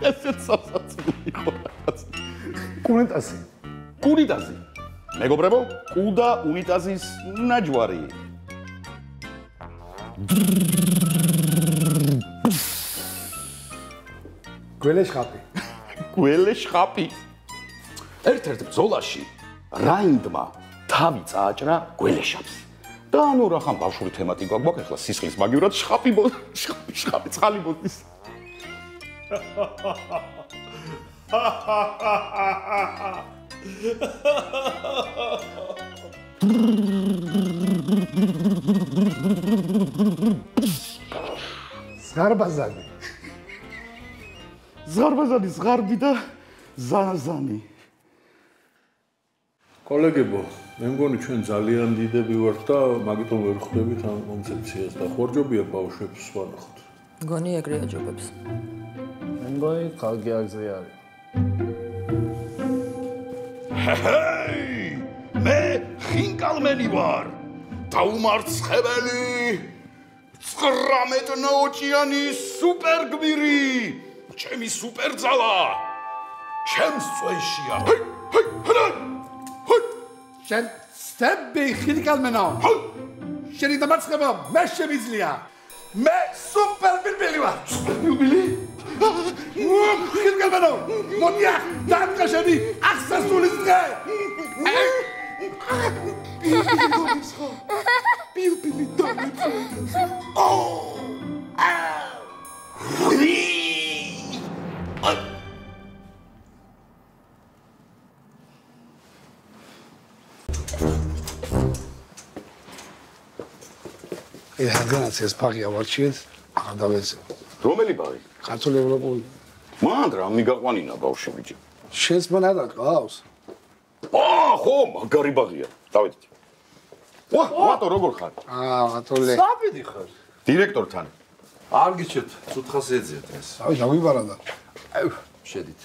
ესეც სასაცილო იყო რაღაც. კუნიტაზი. კუნიტაზი. მეგობრებო, კუ და უნიტაზის ნაჯვარი. გველეშხაპი. გველეშხაპი. ერთ-ერთ ბრძოლაში რაინდმა თავი წააჭრა გველეშაპს. და ანუ რახან ბავშვური თემატიკა გვაქვს, ახლა სისხლის მაგივრად შხაპი წყალი მოდის. ზღარბაზანი. ზღარბაზანი, ზღარბი და ზანზანი. კოლეგებო, მე მგონი ჩვენ ძალიან დიდები ვართ და მაგიტომ ვერ ხვდებით ამ კონცეფციას და ხორჯობია ბავშვებს ვანახოთ. მგონი ეგრეა ჯობებს. მე მგონი ხალხი აგზე არის. მე ხინკალმენი ვარ. დაუმარცხებელი 19 ნაოჭიანი სუპერგმირი. ჩემი სუპერძალა. ჩემს წვეშია. შენ სტები ხინკალმენო. შენი დამარცხება მე შემიძლია. მე სუპერ ბილბილი ვარ. ბილბილი? ხინკალმენო. მოდია, დაწყე შენი ახსასულის დღე. ბილბილი დამეწონა. რადგანაც ეს ფაღი ავარჩიეთ, აღარ დავეცე. რომელი ბაღი? ქართული ევროპული. მან რა მიგაყვანინა ბავშვი ბიჭი. შენს მან არ ყავს? ხო, მაგარი ბაღია. დავიდეთ. ვატო როგორ ხარ? მათოლე. საბიდი ხარ. დირექტორთან. არ გიჩვენთ, ცუთხას ეძიათ ეს. აი, დავიბარა და. შედით.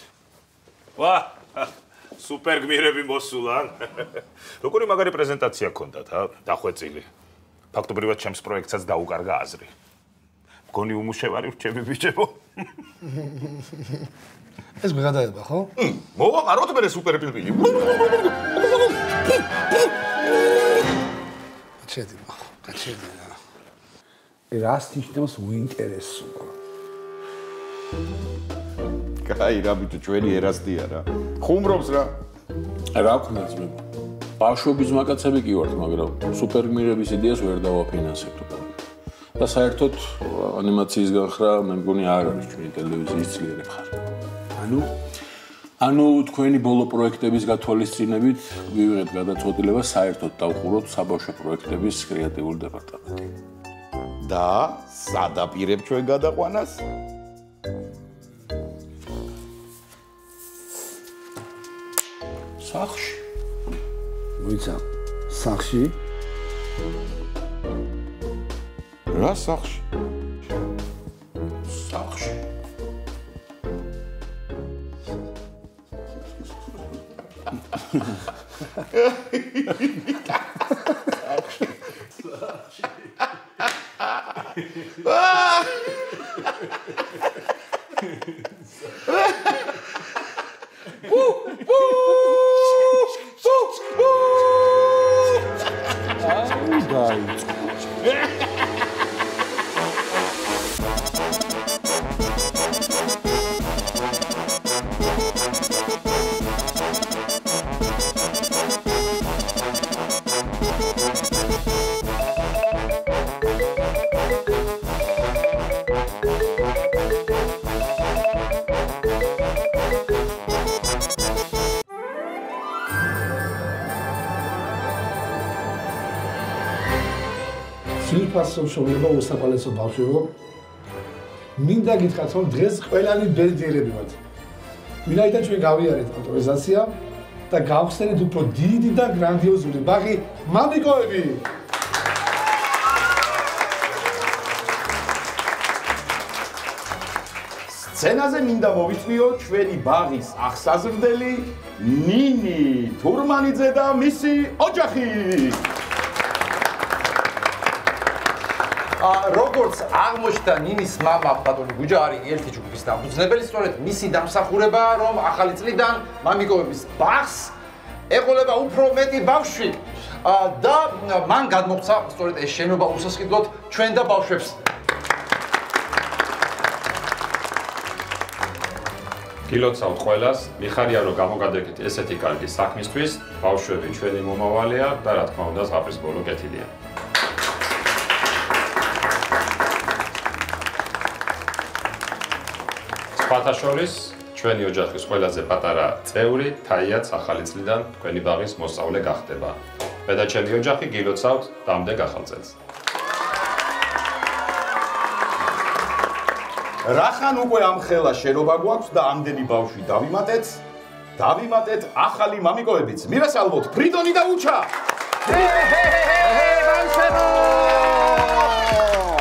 ვა, სუპერგმირები მოსულან. როგორი მაგარი პრეზენტაცია გქონდათ, დახვეწილი. ფაქტობრივად ჩემს პროექტსაც დაუკარგა აზრი. მგონი უმუშევარი რჩები ბიჭებო. ეს მეგადაება, ხო? მოვაყაროთ მე სუპერბილბილი. გაჩერდი, გაჩერდი. რას ნიშნავს უინტერესოა? კაი რა ბიჭო, ჩვენი ერასტია რა. ხუმრობს რა. რა ქნა ძმებო? ბავშვობის მაკაცები კი ვართ, მაგრამ სუპერგმირების იდეას ვერ დავაფინანსებთ. და საერთოდ ანიმაციის განხრა მე მგონი არ არის ჩვენი ტელევიზიის ძლიერი მხარე. ანუ თქვენი ბოლო პროექტების გათვალისწინებით ვივიღეთ გადაწყვეტილება საერთოდ დავყუროთ საბავშვო პროექტების კრეატიული დეპარტამენტი. და სადაპირებ ჩვენ გადაყვანას? სახში. მოიცა, სახში? რა სახში? სახში. სულფასო შოვება უსაფალესო ბავშვებო. მინდა გითხრათ, რომ დღეს ყველანი ბედნიერები ვართ. ვინაიდან ჩვენ გავიარეთ ავტორიზაცია და გავხსენეთ უფრო დიდი და გრანდიოზული ბაღი მამიკოები. სცენაზე მინდა მოვიწვიო ჩვენი ბაღის აღსაზრდელი ნინი თურმანიძე და მისი ოჯახი. როგორც აღმოჩნდა ნინის მამა ბატონი გუჯარი ერთი ჯგუფის დამფუძნებელი, სწორედ მისი დამსახურებაა, რომ ახალი წლიდან მამიკოების ბაღს ეყოლება უფრო მეტი ბავშვი და მან გადმოღწა სწორედ ეს შენობა უსასყიდლოდ ჩვენ და ბავშვებს. გილოცავთ ყველას, მიხარია რომ გამოგადეკით ესეთი კარგი საქმისთვის, ბავშვები ჩვენი მომავალია და რა თქმა უნდა ზღაპრის ბოლო კეთილია. სხვათა შორის ჩვენი ოჯახის ყველაზე პატარა წევრი თაიაც ახალი წლიდან თქვენი ბაღის მოსწავლე გახდება. მე და ჩემი ოჯახი გილოცავთ დამდეგ ახალ წელს. რახან უკვე ამ ხელა შენობა გვაქვს და ამდენი ბავშვი დავიმატეთ ახალი მამიკოებიც. მივესალმოთ ფრიდონი და უჩა.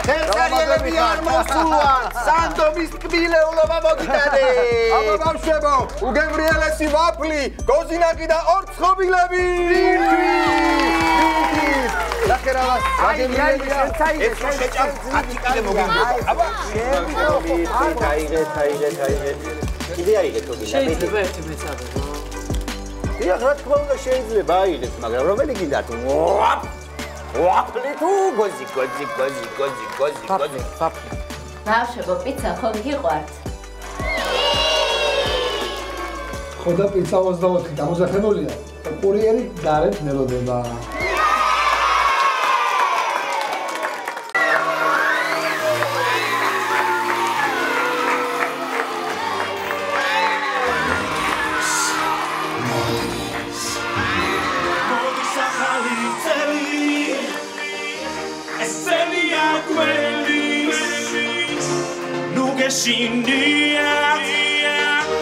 ხელსარიელები არ მოსულან, სანდომის ტკბილეულობა მოგიტანე. აბა ბავშვებო, უგემრიელესი ვაფლი, გოზინაკი და ორცხობილები. ლახერავას, აგემრიელები ეს შეჭამ 10 კილე მოგიმბო. აბა, თაიღე. კიდე აიღეთ ოგი. შეიძლება ერთი მეცადე. დიახ, რა თქმა უნდა შეიძლება აიღეთ, მაგრამ რომელი გინდათ? ვაფლი თუ გოზი. ბავშვებო, პიცა ხომ გიყვართ? ხო და პიცა 24 დამოსახებულია და კურიერი გარეთ მელოდება.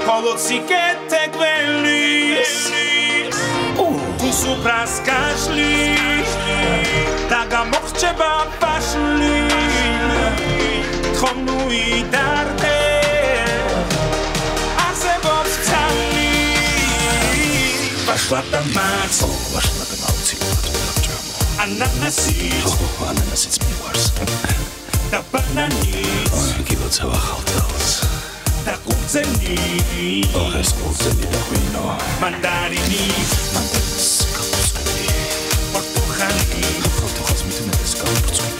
Polocikete gvelis Usupras kashli Daga mochcheba pashli Tchomnu idarte Azebos tali Vashlat amats Ananasit Ananasit miwars Da bananit Gilotzav achaltels Da kurzeni es kurzeni da vino Mandarini Mandaris kapuskani Portuchani Portuchas mit medes kapuskani